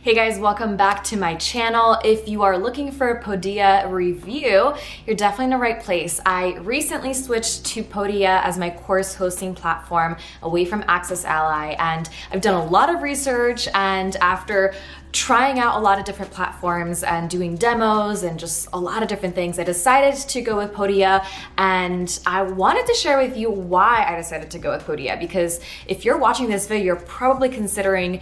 Hey guys, welcome back to my channel. If you are looking for a Podia review, you're definitely in the right place. I recently switched to Podia as my course hosting platform away from AccessAlly, and I've done a lot of research, and after trying out a lot of different platforms and doing demos and just a lot of different things, I decided to go with Podia, and I wanted to share with you why I decided to go with Podia, because if you're watching this video, you're probably considering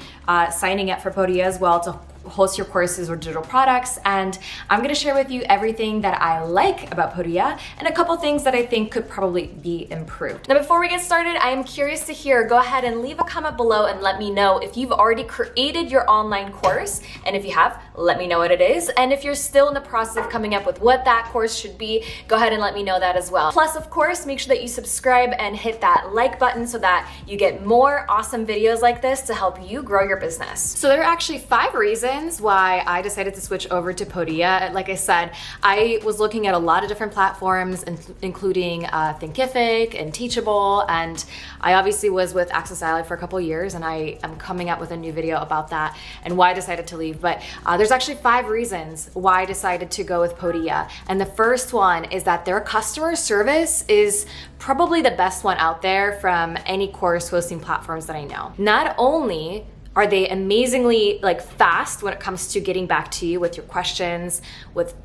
signing up for Podia as well to host your courses or digital products, and I'm going to share with you everything that I like about Podia and a couple things that I think could probably be improved. Now, before we get started, I am curious to hear, go ahead and leave a comment below and let me know if you've already created your online course, and if you have, let me know what it is, and if you're still in the process of coming up with what that course should be, go ahead and let me know that as well. Plus, of course, make sure that you subscribe and hit that like button so that you get more awesome videos like this to help you grow your business. So there are actually 5 reasons why I decided to switch over to Podia. Like I said, I was looking at a lot of different platforms, including Thinkific and Teachable, and I obviously was with AccessAlly for a couple years, and I am coming up with a new video about that and why I decided to leave. But there's actually 5 reasons why I decided to go with Podia. And the first one is that their customer service is probably the best one out there from any course hosting platforms that I know. Not only are they amazingly fast when it comes to getting back to you with your questions, with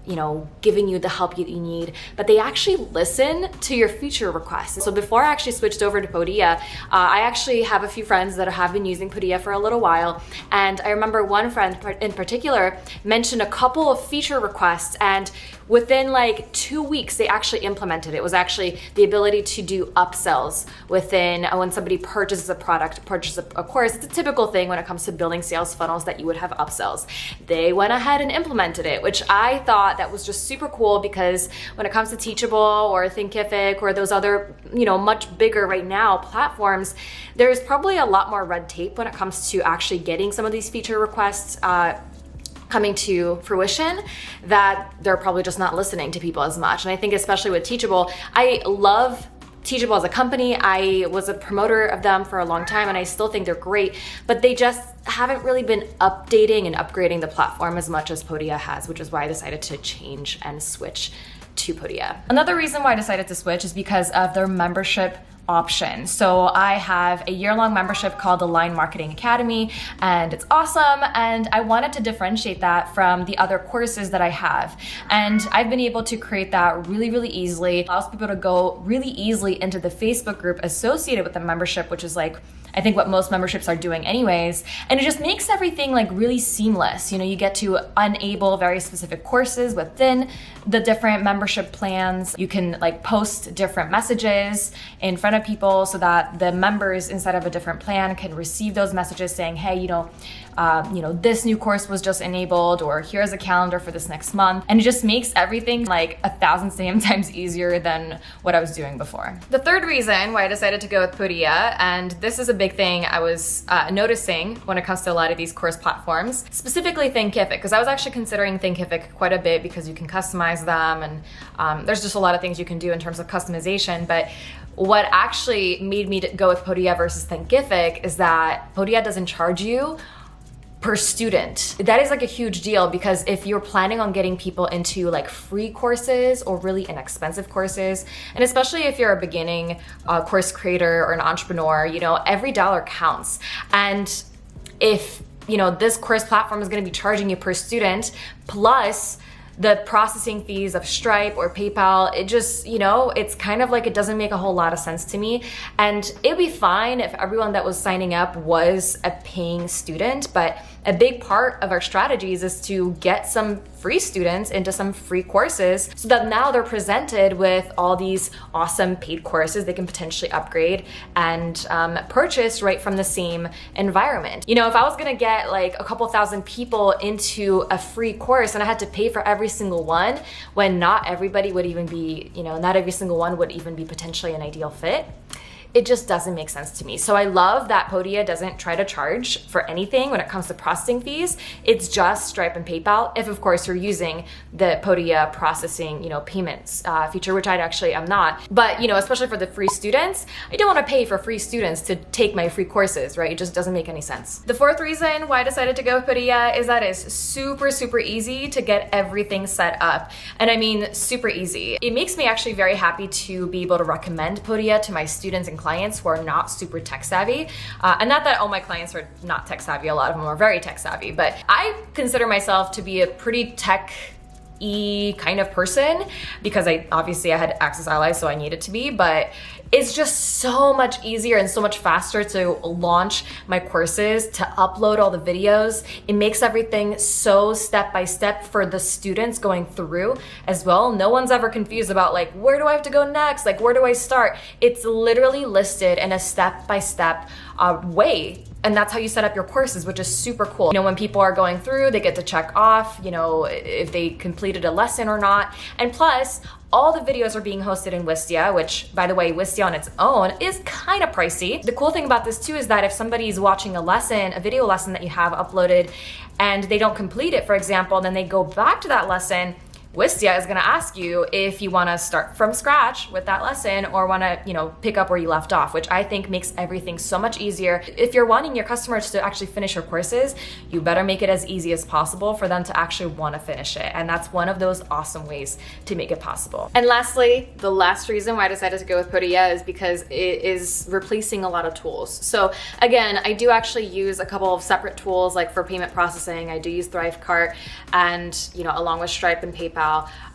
giving you the help you need, but they actually listen to your feature requests. So before I actually switched over to Podia, I actually have a few friends that have been using Podia for a little while, and I remember one friend in particular mentioned a couple of feature requests, and within 2 weeks they actually implemented it. It was actually the ability to do upsells within when somebody purchases a product, purchases a course. It's a typical thing when it comes to building sales funnels that you would have upsells. They went ahead and implemented it, which I thought that was just super cool, because when it comes to Teachable or Thinkific or those other, much bigger right now platforms, there's probably a lot more red tape when it comes to actually getting some of these feature requests coming to fruition, that they're probably just not listening to people as much. And I think especially with Teachable, I love Teachable as a company. I was a promoter of them for a long time, and I still think they're great, but they just haven't really been updating and upgrading the platform as much as Podia has, which is why I decided to change and switch to Podia. Another reason why I decided to switch is because of their membership option. So I have a year-long membership called the Line Marketing Academy, and it's awesome, and I wanted to differentiate that from the other courses that I have. And I've been able to create that really, really easily. It allows people to go really easily into the Facebook group associated with the membership, which is I think what most memberships are doing anyways. And it just makes everything really seamless. You get to enable very specific courses within the different membership plans. You can post different messages in front of people so that the members inside of a different plan can receive those messages saying, hey, this new course was just enabled, or here's a calendar for this next month. And it just makes everything 1,000 times easier than what I was doing before. The third reason why I decided to go with Podia, and this is a big thing I was noticing when it comes to a lot of these course platforms, specifically Thinkific, because I was actually considering Thinkific quite a bit because you can customize them, and there's just a lot of things you can do in terms of customization. But what actually made me go with Podia versus Thinkific is that Podia doesn't charge you per student. That is a huge deal, because if you're planning on getting people into free courses or really inexpensive courses, and especially if you're a beginning course creator or an entrepreneur, every dollar counts. And if this course platform is going to be charging you per student plus the processing fees of Stripe or PayPal, it just, it's kind of it doesn't make a whole lot of sense to me. And it'd be fine if everyone that was signing up was a paying student, but a big part of our strategies is to get some free students into some free courses so that now they're presented with all these awesome paid courses they can potentially upgrade and purchase right from the same environment. If I was gonna get a couple thousand people into a free course and I had to pay for every single one, when not everybody would even be, not every single one would even be potentially an ideal fit, it just doesn't make sense to me. So I love that Podia doesn't try to charge for anything when it comes to processing fees. It's just Stripe and PayPal, if of course you're using the Podia processing, payments feature, which I actually am not. But, especially for the free students, I don't want to pay for free students to take my free courses, right? It just doesn't make any sense. The fourth reason why I decided to go with Podia is that it's super, super easy to get everything set up. And I mean, super easy. It makes me actually very happy to be able to recommend Podia to my students and clients who are not super tech savvy. And not that all my clients are not tech savvy, a lot of them are very tech savvy, but I consider myself to be a pretty tech-y kind of person because I had AccessAlly, so I needed to be, but it's just so much easier and so much faster to launch my courses, to upload all the videos. It makes everything so step-by-step for the students going through as well. No one's ever confused about like, where do I have to go next? Like, where do I start? It's literally listed in a step-by-step way. And that's how you set up your courses, which is super cool. When people are going through, they get to check off, if they completed a lesson or not. And plus, all the videos are being hosted in Wistia, which, by the way, Wistia on its own is kind of pricey. The cool thing about this too is that if somebody's watching a video lesson that you have uploaded and they don't complete it, for example, then they go back to that lesson, Wistia is going to ask you if you want to start from scratch with that lesson or want to, pick up where you left off, which I think makes everything so much easier. If you're wanting your customers to actually finish your courses, you better make it as easy as possible for them to actually want to finish it. And that's one of those awesome ways to make it possible. And lastly, the last reason why I decided to go with Podia is because it is replacing a lot of tools. So again, I do actually use a couple of separate tools, like for payment processing. I do use Thrivecart and, along with Stripe and PayPal.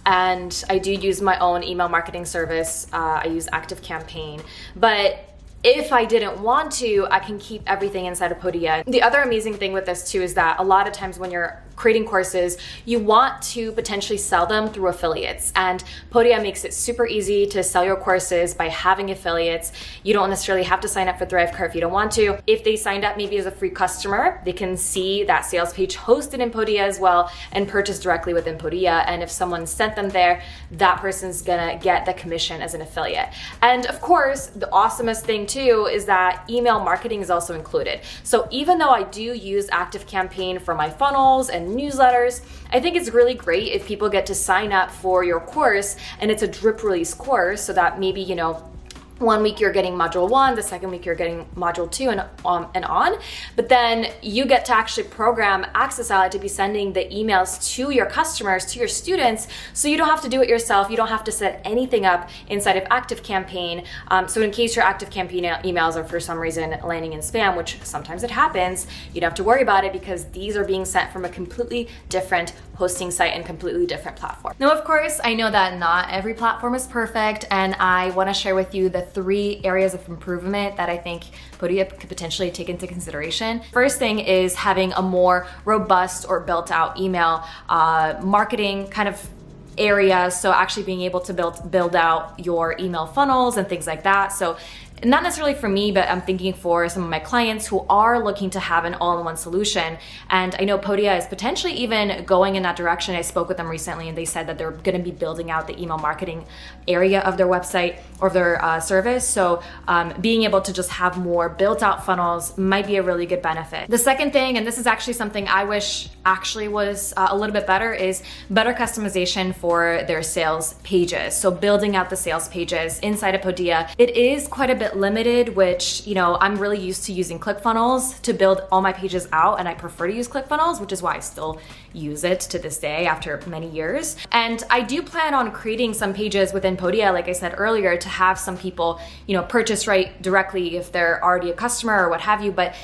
And I do use my own email marketing service. I use ActiveCampaign. But if I didn't want to, I can keep everything inside of Podia. The other amazing thing with this too is that a lot of times when you're creating courses, you want to potentially sell them through affiliates. And Podia makes it super easy to sell your courses by having affiliates. You don't necessarily have to sign up for Thrivecart if you don't want to. If they signed up maybe as a free customer, they can see that sales page hosted in Podia as well and purchase directly within Podia. And if someone sent them there, that person's gonna get the commission as an affiliate. And of course, the awesomest thing too is that email marketing is also included. So even though I do use ActiveCampaign for my funnels and newsletters, I think it's really great if people get to sign up for your course and it's a drip release course so that maybe, 1 week you're getting module 1, the second week you're getting module 2 and on. But then you get to actually program AccessAlly to be sending the emails to your customers, to your students, so you don't have to do it yourself. You don't have to set anything up inside of ActiveCampaign. So in case your ActiveCampaign emails are for some reason landing in spam, which sometimes it happens, you don't have to worry about it because these are being sent from a completely different hosting site and completely different platform. Now, of course, I know that not every platform is perfect, and I want to share with you the 3 areas of improvement that I think Podia could potentially take into consideration. First thing is having a more robust or built out email marketing kind of area. So actually being able to build out your email funnels and things like that. So not necessarily for me, but I'm thinking for some of my clients who are looking to have an all-in-one solution. And I know Podia is potentially even going in that direction. I spoke with them recently and they said that they're going to be building out the email marketing area of their website or their service. So being able to just have more built out funnels might be a really good benefit. The second thing, and this is actually something I wish actually was a little bit better, is better customization for their sales pages. So building out the sales pages inside of Podia, it is quite a bit limited, which, I'm really used to using ClickFunnels to build all my pages out, and I prefer to use ClickFunnels, which is why I still use it to this day after many years. And I do plan on creating some pages within Podia, like I said earlier, to have some people, purchase right directly if they're already a customer or what have you. But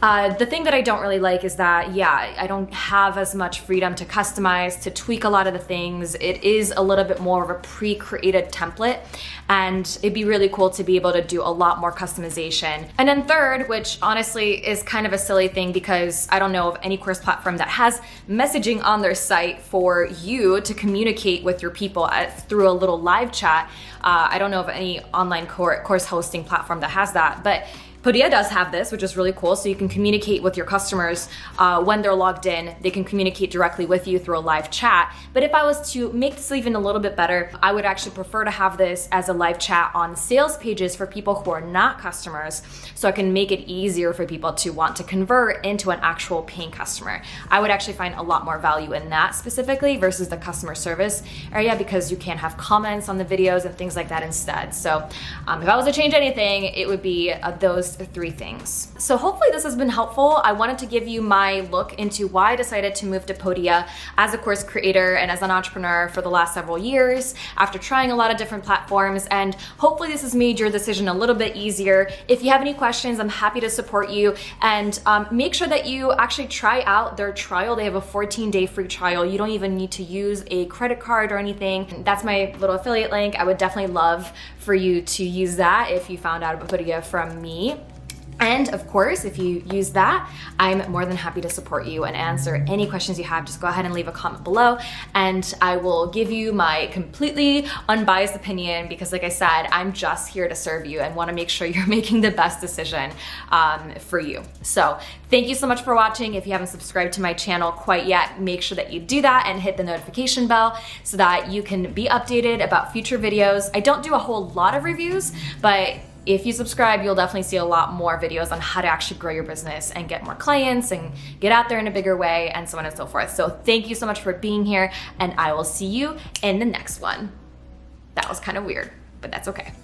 the thing that I don't really like is that, I don't have as much freedom to customize, to tweak a lot of the things. It is a little bit more of a pre-created template, and it'd be really cool to be able to do a lot more customization. And then third, which honestly is kind of a silly thing because I don't know of any course platform that has messaging on their site for you to communicate with your people through a little live chat. I don't know of any online course hosting platform that has that, but Podia does have this, which is really cool. So you can communicate with your customers when they're logged in. They can communicate directly with you through a live chat. But if I was to make this even a little bit better, I would actually prefer to have this as a live chat on sales pages for people who are not customers, so I can make it easier for people to want to convert into an actual paying customer. I would actually find a lot more value in that specifically versus the customer service area, because you can have comments on the videos and things like that instead. So if I was to change anything, it would be those 3 things. So hopefully this has been helpful. I wanted to give you my look into why I decided to move to Podia as a course creator and as an entrepreneur for the last several years after trying a lot of different platforms, and hopefully this has made your decision a little bit easier. If you have any questions, I'm happy to support you, and make sure that you actually try out their trial. They have a 14-day free trial. You don't even need to use a credit card or anything. That's my little affiliate link. I would definitely love for you to use that if you found out about Podia from me. And of course, if you use that, I'm more than happy to support you and answer any questions you have. Just go ahead and leave a comment below, and I will give you my completely unbiased opinion, because like I said, I'm just here to serve you and want to make sure you're making the best decision for you. So thank you so much for watching. If you haven't subscribed to my channel quite yet, make sure that you do that and hit the notification bell so that you can be updated about future videos. I don't do a whole lot of reviews, but if you subscribe, you'll definitely see a lot more videos on how to actually grow your business and get more clients and get out there in a bigger way, and so on and so forth. So thank you so much for being here, and I will see you in the next one. That was kind of weird, but that's okay.